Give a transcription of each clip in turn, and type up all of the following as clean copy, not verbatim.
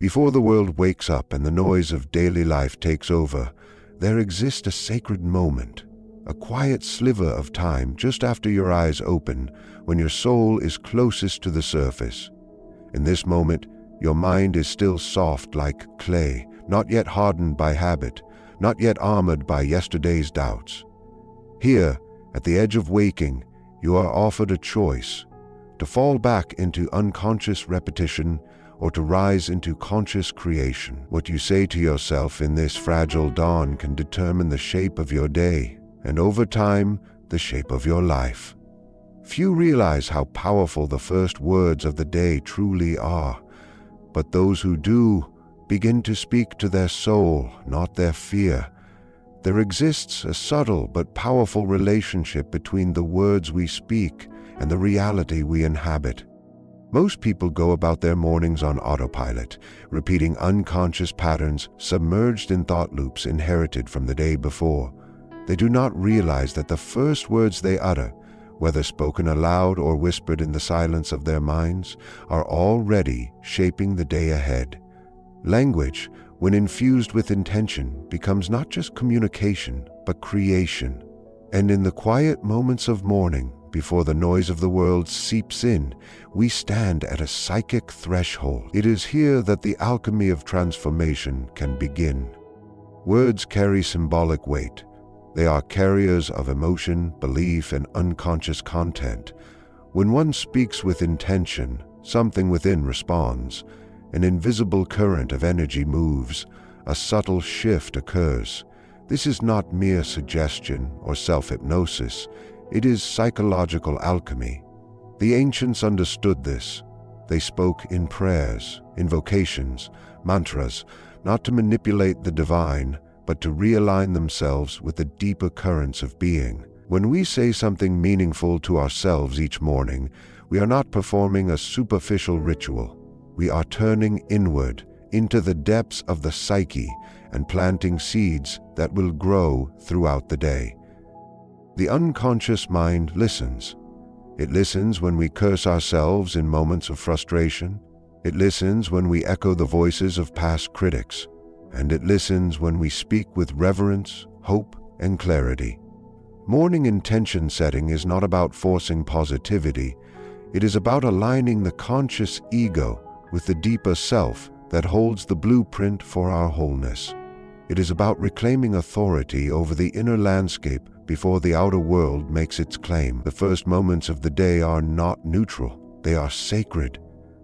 Before the world wakes up and the noise of daily life takes over, there exists a sacred moment, a quiet sliver of time just after your eyes open, when your soul is closest to the surface. In this moment, your mind is still soft like clay, not yet hardened by habit, not yet armored by yesterday's doubts. Here, at the edge of waking, you are offered a choice: to fall back into unconscious repetition or to rise into conscious creation. What you say to yourself in this fragile dawn can determine the shape of your day, and over time, the shape of your life. Few realize how powerful the first words of the day truly are, but those who do begin to speak to their soul, not their fear. There exists a subtle but powerful relationship between the words we speak and the reality we inhabit. Most people go about their mornings on autopilot, repeating unconscious patterns submerged in thought loops inherited from the day before. They do not realize that the first words they utter, whether spoken aloud or whispered in the silence of their minds, are already shaping the day ahead. Language, when infused with intention, becomes not just communication, but creation. And in the quiet moments of morning, before the noise of the world seeps in, we stand at a psychic threshold. It is here that the alchemy of transformation can begin. Words carry symbolic weight. They are carriers of emotion, belief, and unconscious content. When one speaks with intention, something within responds. An invisible current of energy moves. A subtle shift occurs. This is not mere suggestion or self-hypnosis. It is psychological alchemy. The ancients understood this. They spoke in prayers, invocations, mantras, not to manipulate the divine, but to realign themselves with the deeper currents of being. When we say something meaningful to ourselves each morning, we are not performing a superficial ritual. We are turning inward into the depths of the psyche and planting seeds that will grow throughout the day. The unconscious mind listens. It listens when we curse ourselves in moments of frustration. It listens when we echo the voices of past critics. And it listens when we speak with reverence, hope, and clarity. Morning intention setting is not about forcing positivity. It is about aligning the conscious ego with the deeper self that holds the blueprint for our wholeness. It is about reclaiming authority over the inner landscape before the outer world makes its claim. The first moments of the day are not neutral. They are sacred.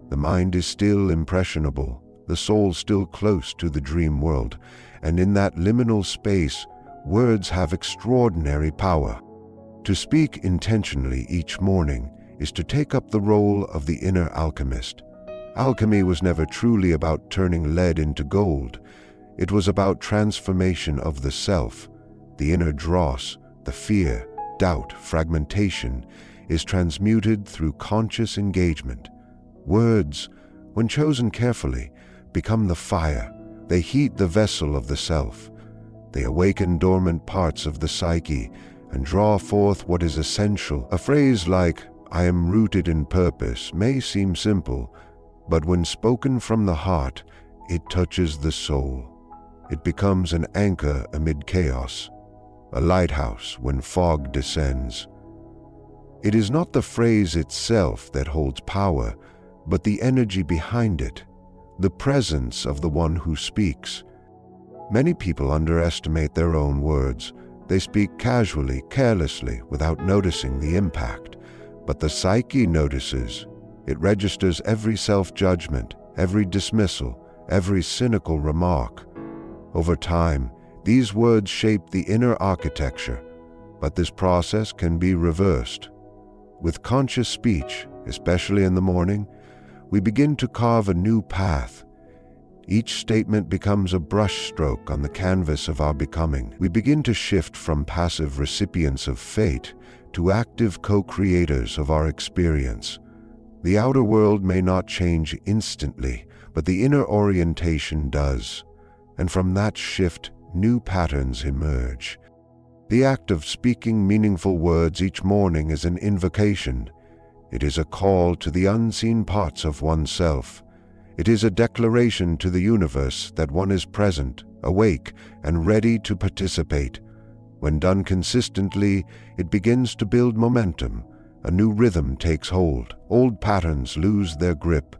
The mind is still impressionable, the soul still close to the dream world, and in that liminal space, words have extraordinary power. To speak intentionally each morning is to take up the role of the inner alchemist. Alchemy was never truly about turning lead into gold. It was about transformation of the self. The inner dross, the fear, doubt, fragmentation, is transmuted through conscious engagement. Words, when chosen carefully, become the fire. They heat the vessel of the self. They awaken dormant parts of the psyche and draw forth what is essential. A phrase like, "I am rooted in purpose," may seem simple, but when spoken from the heart, it touches the soul. It becomes an anchor amid chaos, a lighthouse when fog descends. It is not the phrase itself that holds power, but the energy behind it, the presence of the one who speaks. Many people underestimate their own words. They speak casually, carelessly, without noticing the impact. But the psyche notices. It registers every self-judgment, every dismissal, every cynical remark. Over time, these words shape the inner architecture, but this process can be reversed. With conscious speech, especially in the morning, we begin to carve a new path. Each statement becomes a brushstroke on the canvas of our becoming. We begin to shift from passive recipients of fate to active co-creators of our experience. The outer world may not change instantly, but the inner orientation does. And from that shift, new patterns emerge. The act of speaking meaningful words each morning is an invocation. It is a call to the unseen parts of oneself. It is a declaration to the universe that one is present, awake, and ready to participate. When done consistently, it begins to build momentum. A new rhythm takes hold. Old patterns lose their grip.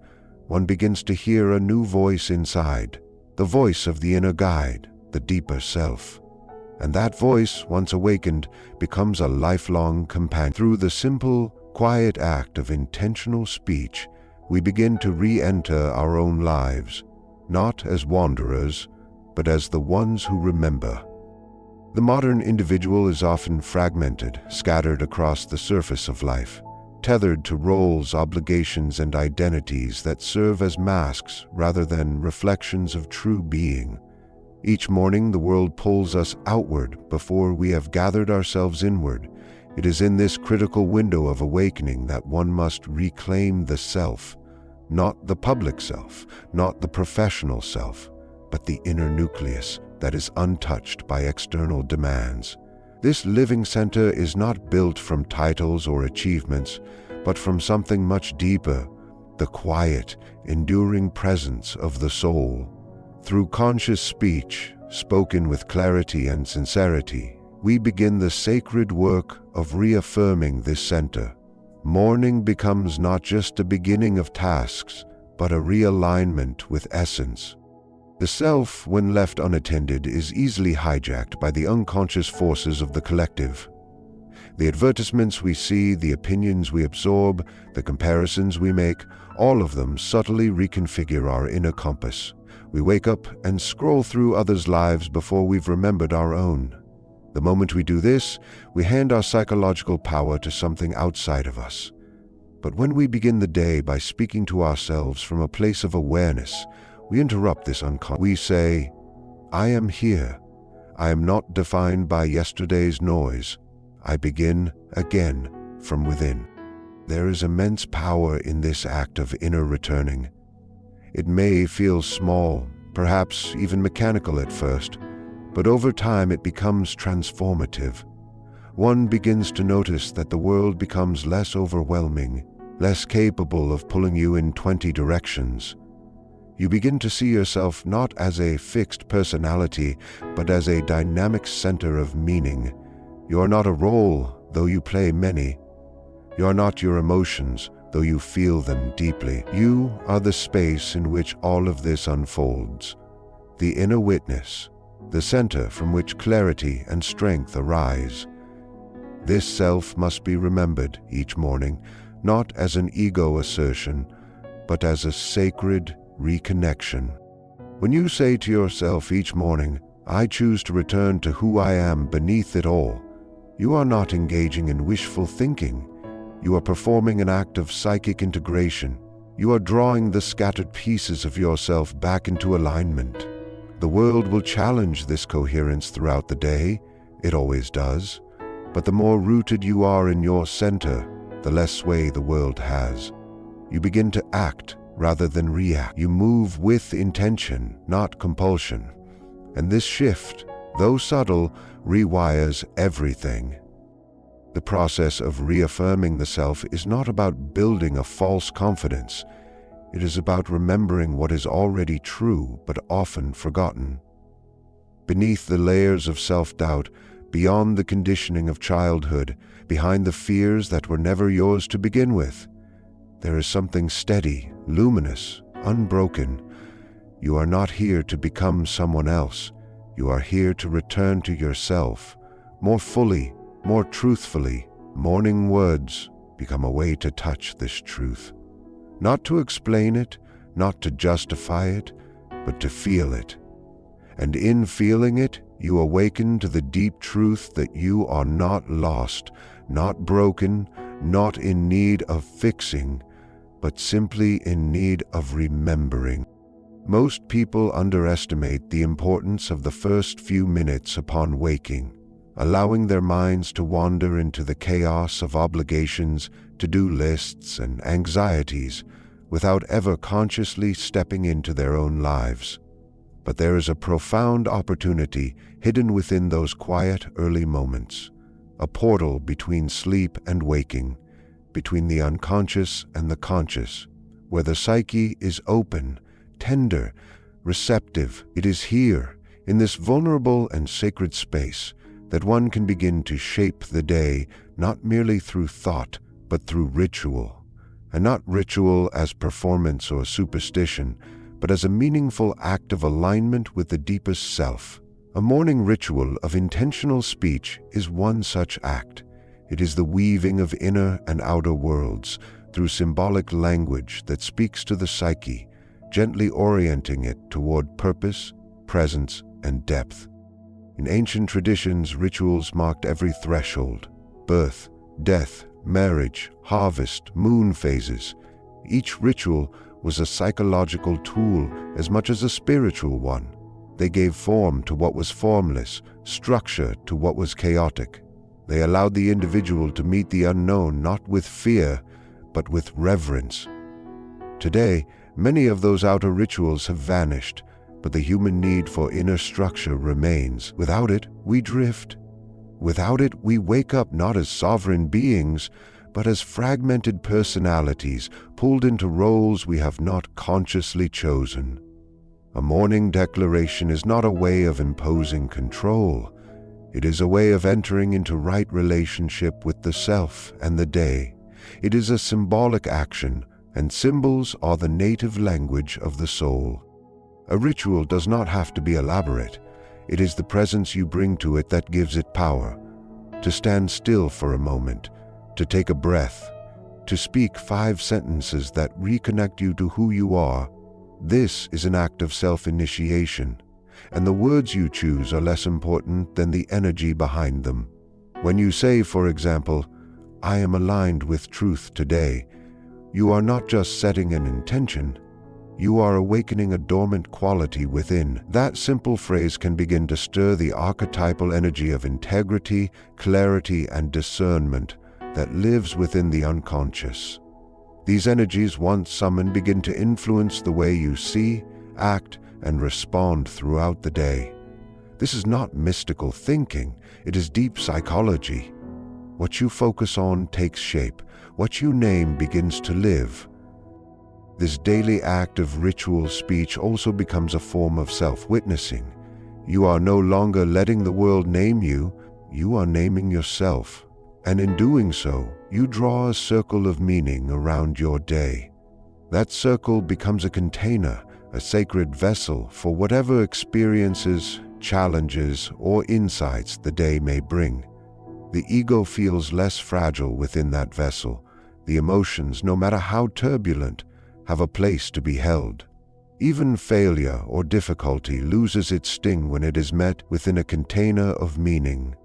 One begins to hear a new voice inside, the voice of the inner guide, the deeper self. And that voice, once awakened, becomes a lifelong companion. Through the simple, quiet act of intentional speech, we begin to re-enter our own lives, not as wanderers, but as the ones who remember. The modern individual is often fragmented, scattered across the surface of life, tethered to roles, obligations, and identities that serve as masks rather than reflections of true being. Each morning, the world pulls us outward before we have gathered ourselves inward. It is in this critical window of awakening that one must reclaim the self, not the public self, not the professional self, but the inner nucleus that is untouched by external demands. This living center is not built from titles or achievements, but from something much deeper, the quiet, enduring presence of the soul. Through conscious speech, spoken with clarity and sincerity, we begin the sacred work of reaffirming this center. Morning becomes not just a beginning of tasks, but a realignment with essence. The self, when left unattended, is easily hijacked by the unconscious forces of the collective. The advertisements we see, the opinions we absorb, the comparisons we make, all of them subtly reconfigure our inner compass. We wake up and scroll through others' lives before we've remembered our own. The moment we do this, we hand our psychological power to something outside of us. But when we begin the day by speaking to ourselves from a place of awareness, we interrupt this unconscious. We say, I am here. I am not defined by yesterday's noise. I begin again from within. There is immense power in this act of inner returning. It may feel small, perhaps even mechanical at first, but over time it becomes transformative. One begins to notice that the world becomes less overwhelming, less capable of pulling you in 20 directions. You begin to see yourself not as a fixed personality, but as a dynamic center of meaning. You are not a role, though you play many. You are not your emotions, though you feel them deeply. You are the space in which all of this unfolds, the inner witness, the center from which clarity and strength arise. This self must be remembered each morning, not as an ego assertion, but as a sacred reconnection. When you say to yourself each morning, I choose to return to who I am beneath it all, you are not engaging in wishful thinking. You are performing an act of psychic integration. You are drawing the scattered pieces of yourself back into alignment. The world will challenge this coherence throughout the day. It always does. But the more rooted you are in your center, the less sway the world has. You begin to act rather than react. You move with intention, not compulsion. And this shift, though subtle, rewires everything. The process of reaffirming the self is not about building a false confidence. It is about remembering what is already true but often forgotten. Beneath the layers of self-doubt, beyond the conditioning of childhood, behind the fears that were never yours to begin with, there is something steady, luminous, unbroken. You are not here to become someone else. You are here to return to yourself, more fully, more truthfully. Morning words become a way to touch this truth. Not to explain it, not to justify it, but to feel it. And in feeling it, you awaken to the deep truth that you are not lost, not broken, not in need of fixing, but simply in need of remembering. Most people underestimate the importance of the first few minutes upon waking, allowing their minds to wander into the chaos of obligations, to-do lists, and anxieties without ever consciously stepping into their own lives. But there is a profound opportunity hidden within those quiet early moments, a portal between sleep and waking, between the unconscious and the conscious, where the psyche is open tender, receptive. It is here, in this vulnerable and sacred space, that one can begin to shape the day, not merely through thought, but through ritual. And not ritual as performance or superstition, but as a meaningful act of alignment with the deepest self. A morning ritual of intentional speech is one such act. It is the weaving of inner and outer worlds through symbolic language that speaks to the psyche, gently orienting it toward purpose, presence, and depth. In ancient traditions, rituals marked every threshold: birth, death, marriage, harvest, moon phases. Each ritual was a psychological tool as much as a spiritual one. They gave form to what was formless, structure to what was chaotic. They allowed the individual to meet the unknown not with fear, but with reverence. Today, many of those outer rituals have vanished, but the human need for inner structure remains. Without it, we drift. Without it, we wake up not as sovereign beings, but as fragmented personalities pulled into roles we have not consciously chosen. A morning declaration is not a way of imposing control. It is a way of entering into right relationship with the self and the day. It is a symbolic action, and symbols are the native language of the soul. A ritual does not have to be elaborate. It is the presence you bring to it that gives it power. To stand still for a moment, to take a breath, to speak 5 sentences that reconnect you to who you are. This is an act of self-initiation, and the words you choose are less important than the energy behind them. When you say, for example, "I am aligned with truth today," you are not just setting an intention, you are awakening a dormant quality within. That simple phrase can begin to stir the archetypal energy of integrity, clarity, and discernment that lives within the unconscious. These energies, once summoned, begin to influence the way you see, act, and respond throughout the day. This is not mystical thinking, it is deep psychology. What you focus on takes shape. What you name begins to live. This daily act of ritual speech also becomes a form of self-witnessing. You are no longer letting the world name you, you are naming yourself. And in doing so, you draw a circle of meaning around your day. That circle becomes a container, a sacred vessel for whatever experiences, challenges, or insights the day may bring. The ego feels less fragile within that vessel. The emotions, no matter how turbulent, have a place to be held. Even failure or difficulty loses its sting when it is met within a container of meaning.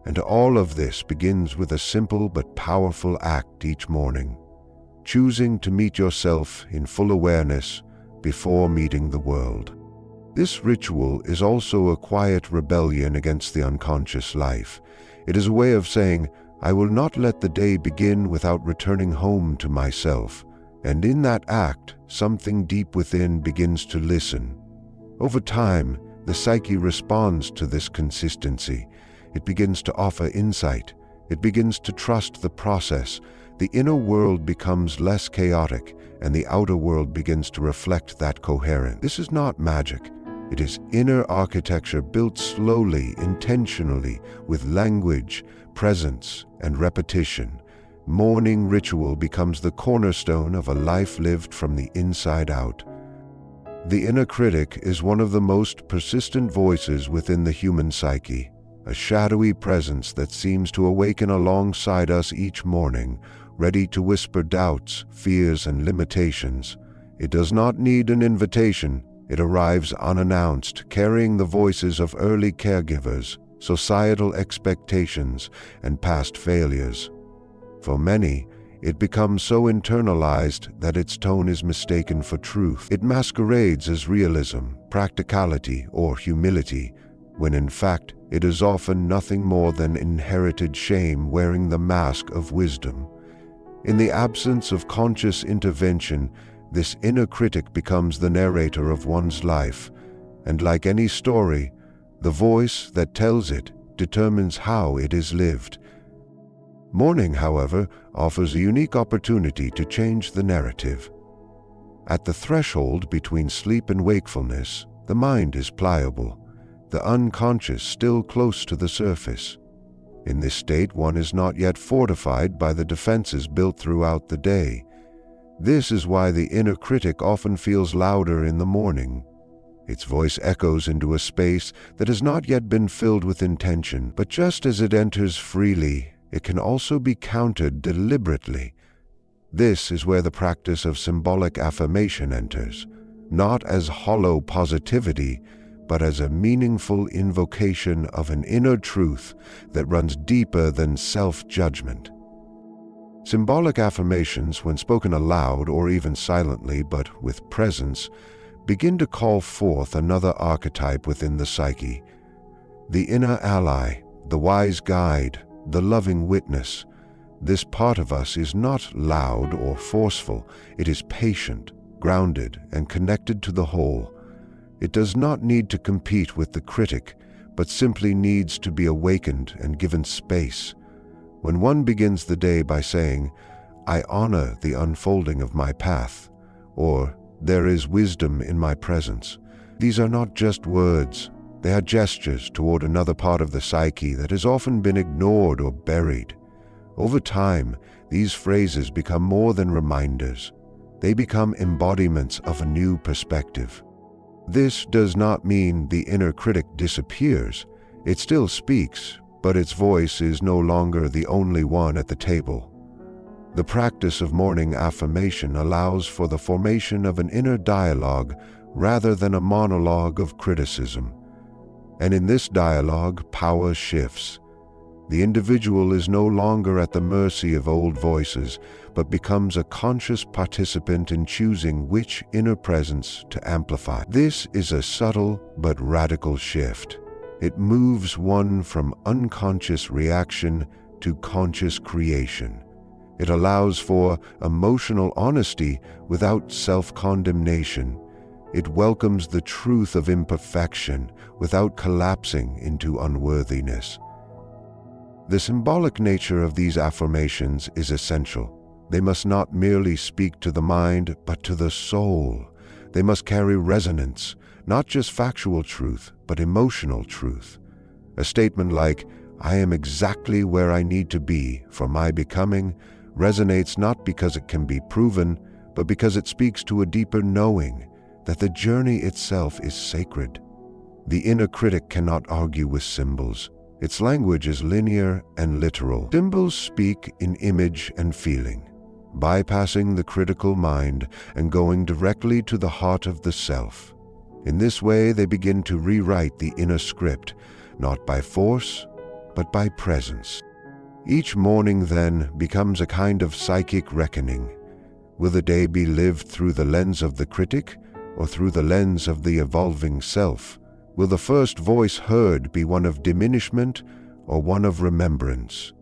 And all of this begins with a simple but powerful act each morning: choosing to meet yourself in full awareness before meeting the world. This ritual is also a quiet rebellion against the unconscious life. It is a way of saying, "I will not let the day begin without returning home to myself." And in that act, something deep within begins to listen. Over time, the psyche responds to this consistency. It begins to offer insight. It begins to trust the process. The inner world becomes less chaotic, and the outer world begins to reflect that coherence. This is not magic. It is inner architecture built slowly, intentionally, with language, presence, and repetition. Morning ritual becomes the cornerstone of a life lived from the inside out. The inner critic is one of the most persistent voices within the human psyche, a shadowy presence that seems to awaken alongside us each morning, ready to whisper doubts, fears, and limitations. It does not need an invitation. It arrives unannounced, carrying the voices of early caregivers, societal expectations, and past failures. For many, it becomes so internalized that its tone is mistaken for truth. It masquerades as realism, practicality, or humility, when in fact it is often nothing more than inherited shame wearing the mask of wisdom. In the absence of conscious intervention, this inner critic becomes the narrator of one's life, and like any story, the voice that tells it determines how it is lived. Morning, however, offers a unique opportunity to change the narrative. At the threshold between sleep and wakefulness, the mind is pliable, the unconscious still close to the surface. In this state, one is not yet fortified by the defenses built throughout the day. This is why the inner critic often feels louder in the morning. Its voice echoes into a space that has not yet been filled with intention, but just as it enters freely, it can also be countered deliberately. This is where the practice of symbolic affirmation enters, not as hollow positivity, but as a meaningful invocation of an inner truth that runs deeper than self-judgment. Symbolic affirmations, when spoken aloud or even silently but with presence, begin to call forth another archetype within the psyche. The inner ally, the wise guide, the loving witness. This part of us is not loud or forceful. It is patient, grounded, and connected to the whole. It does not need to compete with the critic, but simply needs to be awakened and given space. When one begins the day by saying, "I honor the unfolding of my path," or "There is wisdom in my presence," these are not just words. They are gestures toward another part of the psyche that has often been ignored or buried. Over time, these phrases become more than reminders. They become embodiments of a new perspective. This does not mean the inner critic disappears. It still speaks, but its voice is no longer the only one at the table. The practice of morning affirmation allows for the formation of an inner dialogue rather than a monologue of criticism. And in this dialogue, power shifts. The individual is no longer at the mercy of old voices, but becomes a conscious participant in choosing which inner presence to amplify. This is a subtle but radical shift. It moves one from unconscious reaction to conscious creation. It allows for emotional honesty without self-condemnation. It welcomes the truth of imperfection without collapsing into unworthiness. The symbolic nature of these affirmations is essential. They must not merely speak to the mind, but to the soul. They must carry resonance, not just factual truth, but emotional truth. A statement like, "I am exactly where I need to be for my becoming," resonates not because it can be proven, but because it speaks to a deeper knowing that the journey itself is sacred. The inner critic cannot argue with symbols. Its language is linear and literal. Symbols speak in image and feeling, bypassing the critical mind and going directly to the heart of the self. In this way, they begin to rewrite the inner script, not by force, but by presence. Each morning, then, becomes a kind of psychic reckoning. Will the day be lived through the lens of the critic or through the lens of the evolving self? Will the first voice heard be one of diminishment or one of remembrance?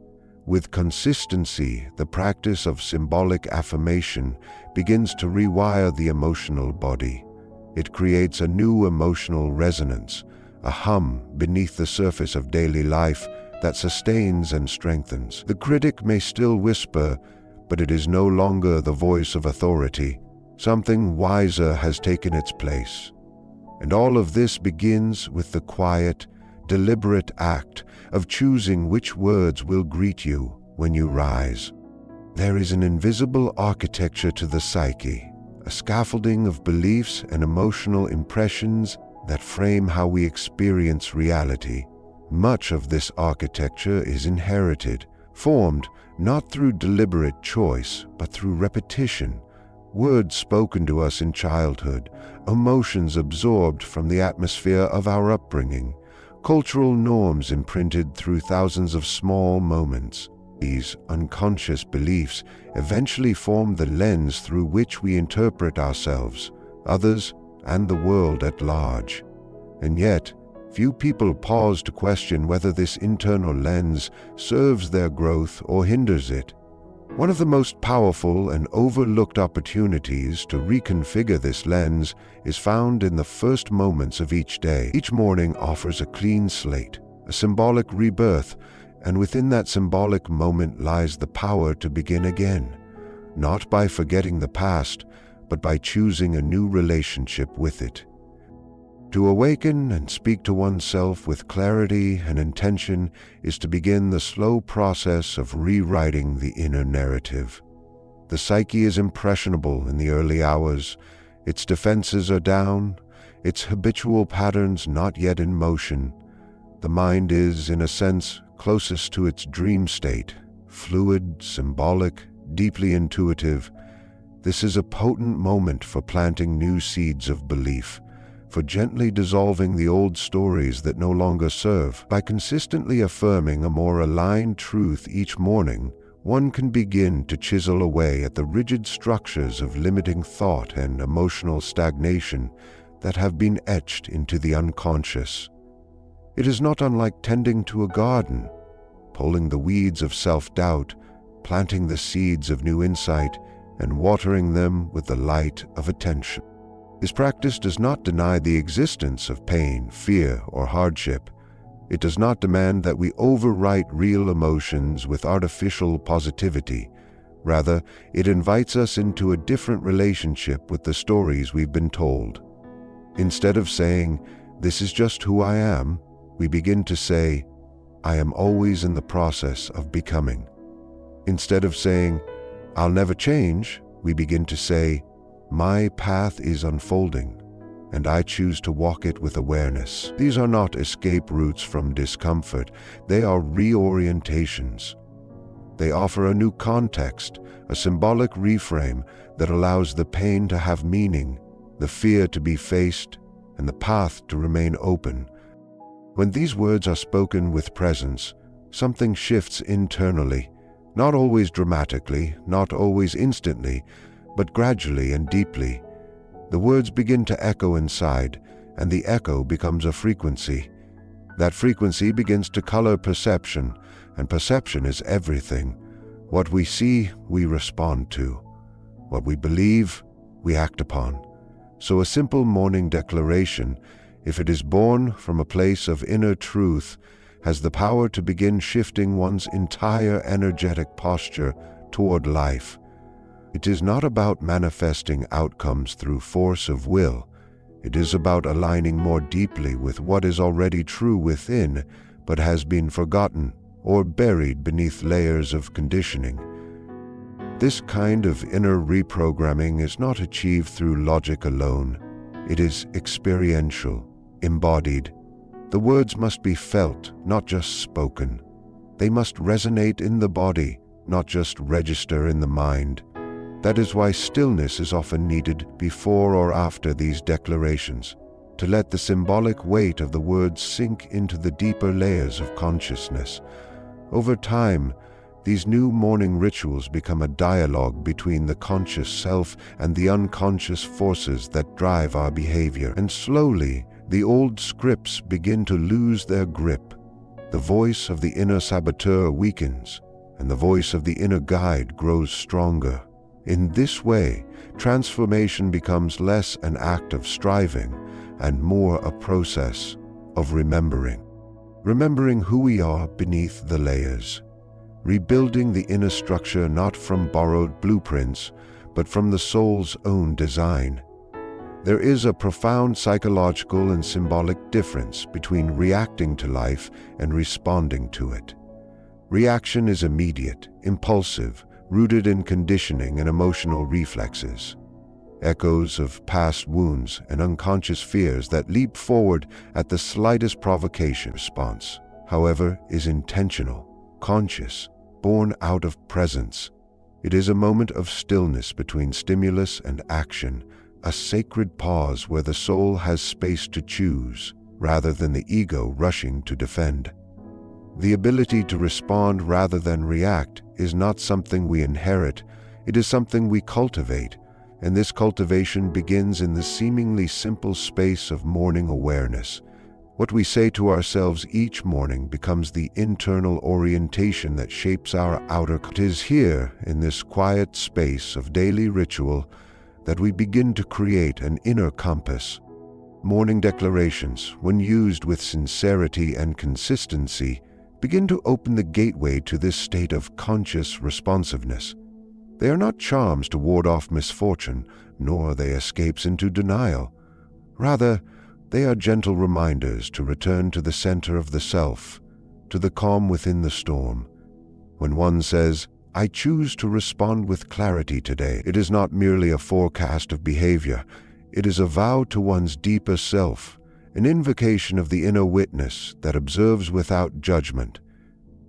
With consistency, the practice of symbolic affirmation begins to rewire the emotional body. It creates a new emotional resonance, a hum beneath the surface of daily life that sustains and strengthens. The critic may still whisper, but it is no longer the voice of authority. Something wiser has taken its place. And all of this begins with the quiet, deliberate act of choosing which words will greet you when you rise. There is an invisible architecture to the psyche, a scaffolding of beliefs and emotional impressions that frame how we experience reality. Much of this architecture is inherited, formed not through deliberate choice, but through repetition. Words spoken to us in childhood, emotions absorbed from the atmosphere of our upbringing, cultural norms imprinted through thousands of small moments. These unconscious beliefs eventually form the lens through which we interpret ourselves, others, and the world at large. And yet, few people pause to question whether this internal lens serves their growth or hinders it. One of the most powerful and overlooked opportunities to reconfigure this lens is found in the first moments of each day. Each morning offers a clean slate, a symbolic rebirth, and within that symbolic moment lies the power to begin again, not by forgetting the past, but by choosing a new relationship with it. To awaken and speak to oneself with clarity and intention is to begin the slow process of rewriting the inner narrative. The psyche is impressionable in the early hours. Its defenses are down, its habitual patterns not yet in motion. The mind is, in a sense, closest to its dream state, fluid, symbolic, deeply intuitive. This is a potent moment for planting new seeds of belief, for gently dissolving the old stories that no longer serve. By consistently affirming a more aligned truth each morning, one can begin to chisel away at the rigid structures of limiting thought and emotional stagnation that have been etched into the unconscious. It is not unlike tending to a garden, pulling the weeds of self-doubt, planting the seeds of new insight, and watering them with the light of attention. This practice does not deny the existence of pain, fear, or hardship. It does not demand that we overwrite real emotions with artificial positivity. Rather, it invites us into a different relationship with the stories we've been told. Instead of saying, "This is just who I am," we begin to say, "I am always in the process of becoming." Instead of saying, "I'll never change," we begin to say, "My path is unfolding, and I choose to walk it with awareness." These are not escape routes from discomfort, they are reorientations. They offer a new context, a symbolic reframe that allows the pain to have meaning, the fear to be faced, and the path to remain open. When these words are spoken with presence, something shifts internally, not always dramatically, not always instantly, but gradually and deeply. The words begin to echo inside, and the echo becomes a frequency. That frequency begins to color perception, and perception is everything. What we see, we respond to. What we believe, we act upon. So a simple morning declaration, if it is born from a place of inner truth, has the power to begin shifting one's entire energetic posture toward life. It is not about manifesting outcomes through force of will. It is about aligning more deeply with what is already true within, but has been forgotten or buried beneath layers of conditioning. This kind of inner reprogramming is not achieved through logic alone. It is experiential, embodied. The words must be felt, not just spoken. They must resonate in the body, not just register in the mind. That is why stillness is often needed before or after these declarations, to let the symbolic weight of the words sink into the deeper layers of consciousness. Over time, these new morning rituals become a dialogue between the conscious self and the unconscious forces that drive our behavior. And slowly, the old scripts begin to lose their grip. The voice of the inner saboteur weakens, and the voice of the inner guide grows stronger. In this way, transformation becomes less an act of striving and more a process of remembering. Remembering who we are beneath the layers. Rebuilding the inner structure not from borrowed blueprints, but from the soul's own design. There is a profound psychological and symbolic difference between reacting to life and responding to it. Reaction is immediate, impulsive, rooted in conditioning and emotional reflexes. Echoes of past wounds and unconscious fears that leap forward at the slightest provocation. Response, however, is intentional, conscious, born out of presence. It is a moment of stillness between stimulus and action, a sacred pause where the soul has space to choose, rather than the ego rushing to defend. The ability to respond rather than react is not something we inherit, it is something we cultivate, and this cultivation begins in the seemingly simple space of morning awareness. What we say to ourselves each morning becomes the internal orientation that shapes our outer. It is here, in this quiet space of daily ritual, that we begin to create an inner compass. Morning declarations, when used with sincerity and consistency, begin to open the gateway to this state of conscious responsiveness. They are not charms to ward off misfortune, nor are they escapes into denial. Rather, they are gentle reminders to return to the center of the self, to the calm within the storm. When one says, "I choose to respond with clarity today," it is not merely a forecast of behavior. It is a vow to one's deeper self, an invocation of the inner witness that observes without judgment.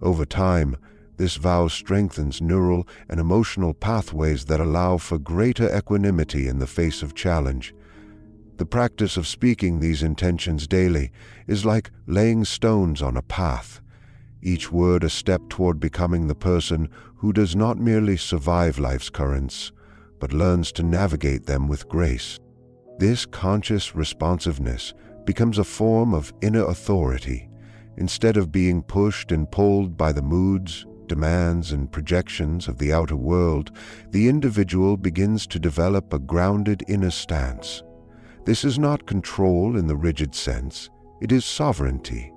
Over time, this vow strengthens neural and emotional pathways that allow for greater equanimity in the face of challenge. The practice of speaking these intentions daily is like laying stones on a path, each word a step toward becoming the person who does not merely survive life's currents, but learns to navigate them with grace. This conscious responsiveness becomes a form of inner authority. Instead of being pushed and pulled by the moods, demands, and projections of the outer world, the individual begins to develop a grounded inner stance. This is not control in the rigid sense, it is sovereignty.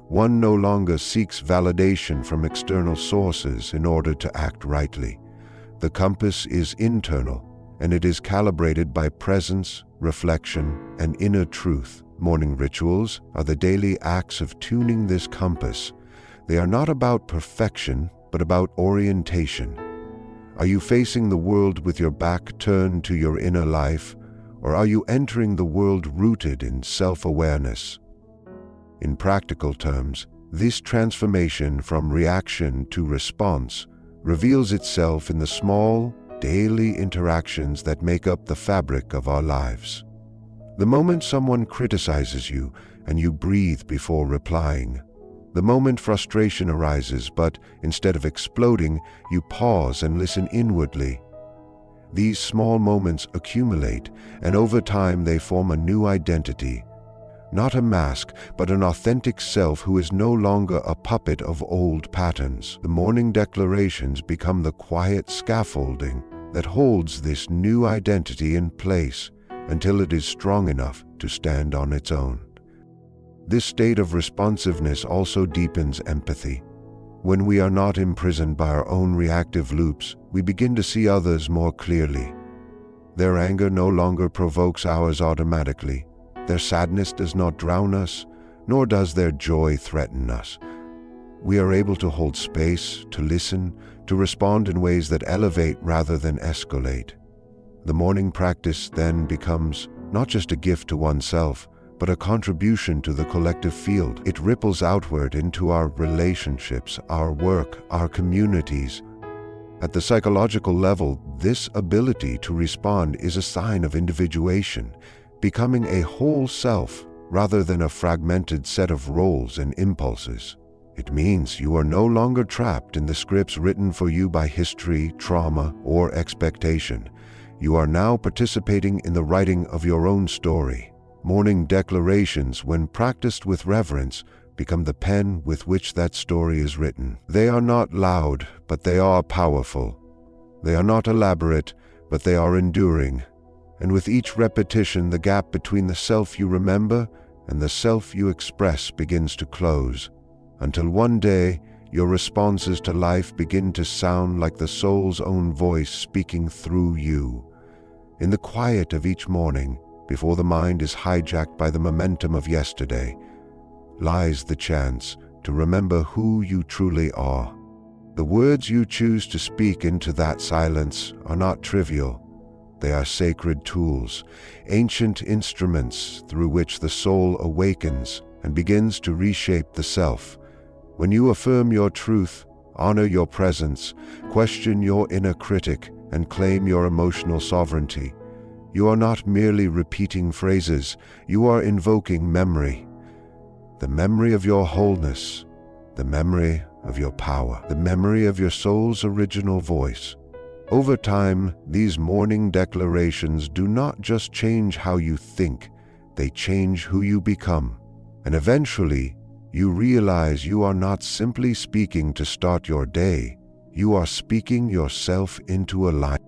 One no longer seeks validation from external sources in order to act rightly. The compass is internal, and it is calibrated by presence, reflection, and inner truth. Morning rituals are the daily acts of tuning this compass. They are not about perfection, but about orientation. Are you facing the world with your back turned to your inner life, or are you entering the world rooted in self-awareness? In practical terms, this transformation from reaction to response reveals itself in the small, daily interactions that make up the fabric of our lives. The moment someone criticizes you and you breathe before replying. The moment frustration arises, but instead of exploding, you pause and listen inwardly. These small moments accumulate, and over time they form a new identity. Not a mask, but an authentic self who is no longer a puppet of old patterns. The morning declarations become the quiet scaffolding that holds this new identity in place until it is strong enough to stand on its own. This state of responsiveness also deepens empathy. When we are not imprisoned by our own reactive loops, we begin to see others more clearly. Their anger no longer provokes ours automatically. Their sadness does not drown us, nor does their joy threaten us. We are able to hold space, to listen, to respond in ways that elevate rather than escalate. The morning practice then becomes not just a gift to oneself, but a contribution to the collective field. It ripples outward into our relationships, our work, our communities. At the psychological level, this ability to respond is a sign of individuation, becoming a whole self rather than a fragmented set of roles and impulses. It means you are no longer trapped in the scripts written for you by history, trauma, or expectation. You are now participating in the writing of your own story. Morning declarations, when practiced with reverence, become the pen with which that story is written. They are not loud, but they are powerful. They are not elaborate, but they are enduring. And with each repetition, the gap between the self you remember and the self you express begins to close, until one day your responses to life begin to sound like the soul's own voice speaking through you. In the quiet of each morning, before the mind is hijacked by the momentum of yesterday, lies the chance to remember who you truly are. The words you choose to speak into that silence are not trivial. They are sacred tools, ancient instruments through which the soul awakens and begins to reshape the self. When you affirm your truth, honor your presence, question your inner critic, and claim your emotional sovereignty, you are not merely repeating phrases, you are invoking memory. The memory of your wholeness, the memory of your power, the memory of your soul's original voice. Over time, these morning declarations do not just change how you think, they change who you become. And eventually, you realize you are not simply speaking to start your day, you are speaking yourself into alignment.